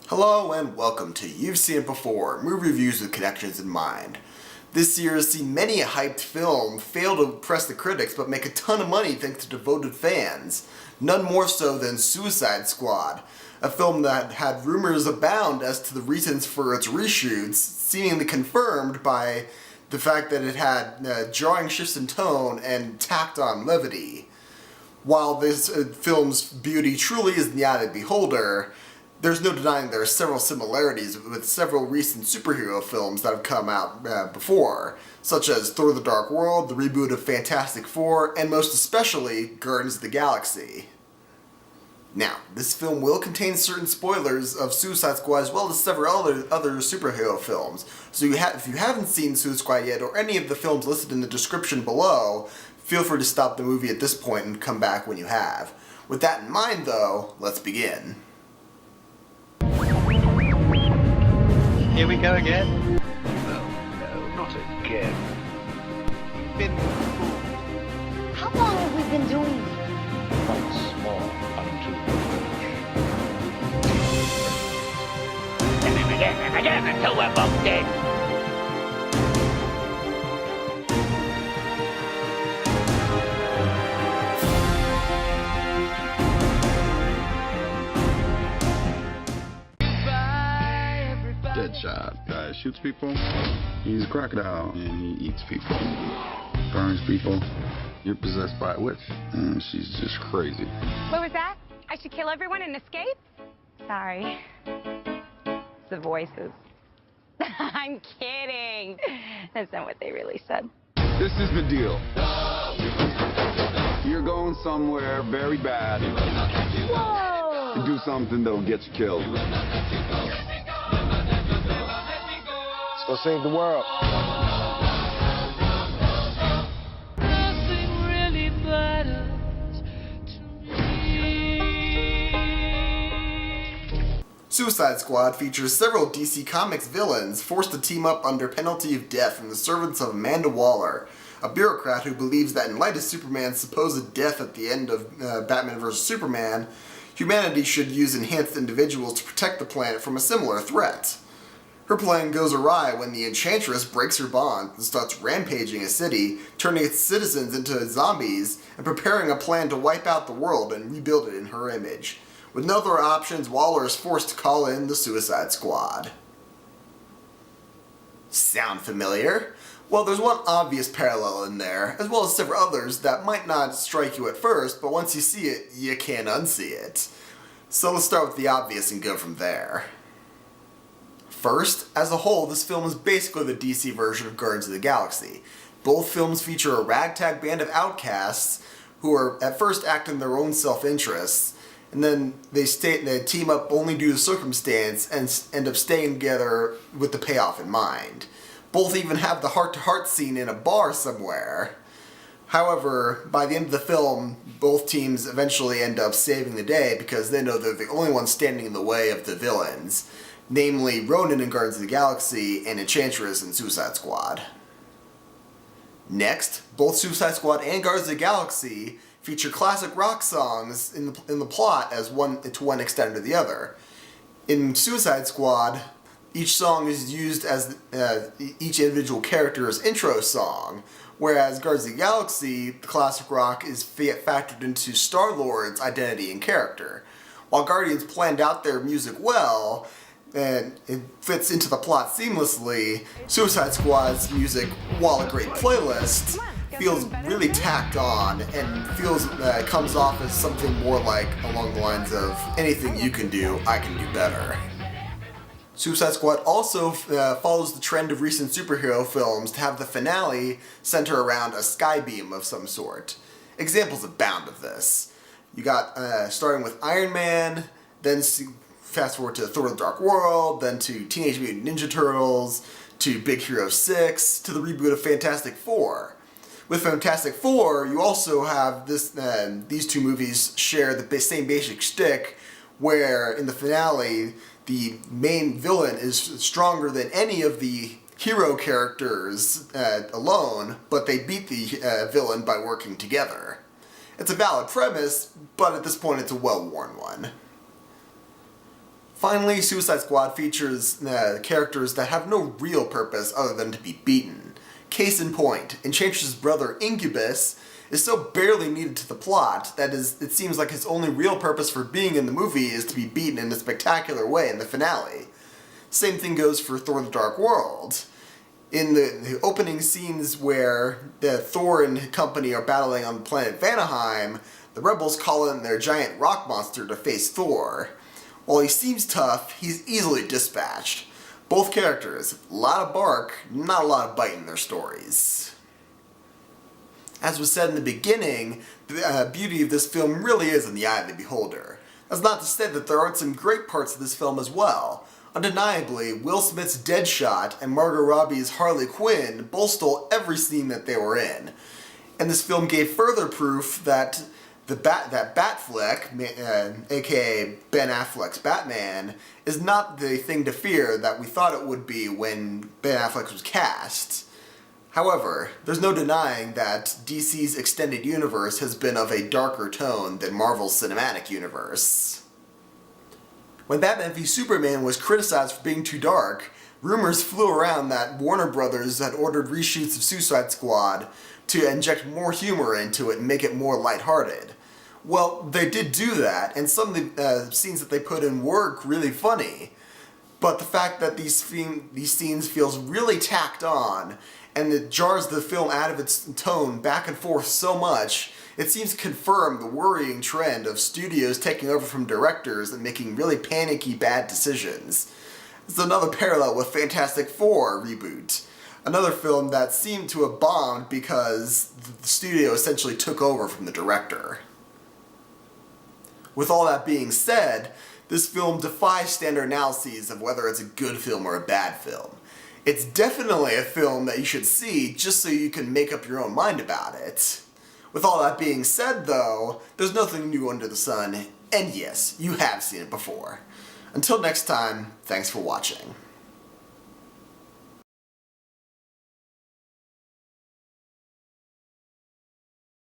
Hello and welcome to You've Seen It Before, movie reviews with connections in mind. This year has seen many a hyped film fail to impress the critics but make a ton of money thanks to devoted fans. None more so than Suicide Squad, a film that had rumors abound as to the reasons for its reshoots, seemingly confirmed by the fact that it had jarring shifts in tone and tacked on levity. While this film's beauty truly is in the eye of the beholder, there's no denying there are several similarities with several recent superhero films that have come out before, such as Thor the Dark World, the reboot of Fantastic Four, and most especially Guardians of the Galaxy. Now, this film will contain certain spoilers of Suicide Squad as well as several other superhero films, so if you haven't seen Suicide Squad yet or any of the films listed in the description below, feel free to stop the movie at this point and come back when you have. With that in mind though, let's begin. Here we go again? No, not again. You've been fooled. How long have we been doing this? Once more unto the And again until we're both dead. Deadshot. Guy shoots people. He's a crocodile and he eats people. Burns people. You're possessed by a witch. And she's just crazy. What was that? I should kill everyone and escape? Sorry. It's the voices. I'm kidding. That's not what they really said. This is the deal. You're going somewhere very bad. Whoa! To do something that'll get you killed. Go save the world. Nothing really matters to me. Suicide Squad features several DC Comics villains forced to team up under penalty of death from the servants of Amanda Waller, a bureaucrat who believes that in light of Superman's supposed death at the end of Batman vs. Superman, humanity should use enhanced individuals to protect the planet from a similar threat. Her plan goes awry when the Enchantress breaks her bond and starts rampaging a city, turning its citizens into zombies and preparing a plan to wipe out the world and rebuild it in her image. With no other options, Waller is forced to call in the Suicide Squad. Sound familiar? Well, there's one obvious parallel in there, as well as several others that might not strike you at first, but once you see it, you can't unsee it. So let's start with the obvious and go from there. First, as a whole, this film is basically the DC version of Guardians of the Galaxy. Both films feature a ragtag band of outcasts who are at first acting in their own self-interests, and then they team up only due to circumstance and end up staying together with the payoff in mind. Both even have the heart-to-heart scene in a bar somewhere. However, by the end of the film, both teams eventually end up saving the day because they know they're the only ones standing in the way of the villains, namely Ronan in Guardians of the Galaxy and Enchantress in Suicide Squad. Next, both Suicide Squad and Guardians of the Galaxy feature classic rock songs in the plot as to one extent or the other. In Suicide Squad, each song is used as each individual character's intro song, whereas Guardians of the Galaxy, the classic rock is factored into Star-Lord's identity and character. While Guardians planned out their music well, and it fits into the plot seamlessly, Suicide Squad's music, while a great playlist, feels really tacked on and comes off as something more like along the lines of anything you can do, I can do better. Suicide Squad also follows the trend of recent superhero films to have the finale center around a skybeam of some sort. Examples abound of this. You got starting with Iron Man, then fast forward to Thor the Dark World, then to Teenage Mutant Ninja Turtles, to Big Hero 6, to the reboot of Fantastic Four. With Fantastic Four, you also have these two movies share the same basic shtick, where in the finale, the main villain is stronger than any of the hero characters alone, but they beat the villain by working together. It's a valid premise, but at this point it's a well-worn one. Finally, Suicide Squad features characters that have no real purpose other than to be beaten. Case in point, Enchantress's brother Incubus is so barely needed to the plot that it seems like his only real purpose for being in the movie is to be beaten in a spectacular way in the finale. Same thing goes for Thor the Dark World. In the opening scenes where Thor and company are battling on the planet Vanaheim, the rebels call in their giant rock monster to face Thor. While he seems tough, he's easily dispatched. Both characters, a lot of bark, not a lot of bite in their stories. As was said in the beginning, the beauty of this film really is in the eye of the beholder. That's not to say that there aren't some great parts of this film as well. Undeniably, Will Smith's Deadshot and Margot Robbie's Harley Quinn both stole every scene that they were in. And this film gave further proof that that Batfleck, aka Ben Affleck's Batman, is not the thing to fear that we thought it would be when Ben Affleck was cast. However, there's no denying that DC's extended universe has been of a darker tone than Marvel's cinematic universe. When Batman v Superman was criticized for being too dark, rumors flew around that Warner Brothers had ordered reshoots of Suicide Squad to inject more humor into it and make it more lighthearted. Well, they did do that, and some of the scenes that they put in were really funny. But the fact that these scenes feels really tacked on, and it jars the film out of its tone back and forth so much, it seems to confirm the worrying trend of studios taking over from directors and making really panicky bad decisions. It's another parallel with Fantastic Four reboot. Another film that seemed to have bombed because the studio essentially took over from the director. With all that being said, this film defies standard analyses of whether it's a good film or a bad film. It's definitely a film that you should see just so you can make up your own mind about it. With all that being said though, there's nothing new under the sun, and yes, you have seen it before. Until next time, thanks for watching.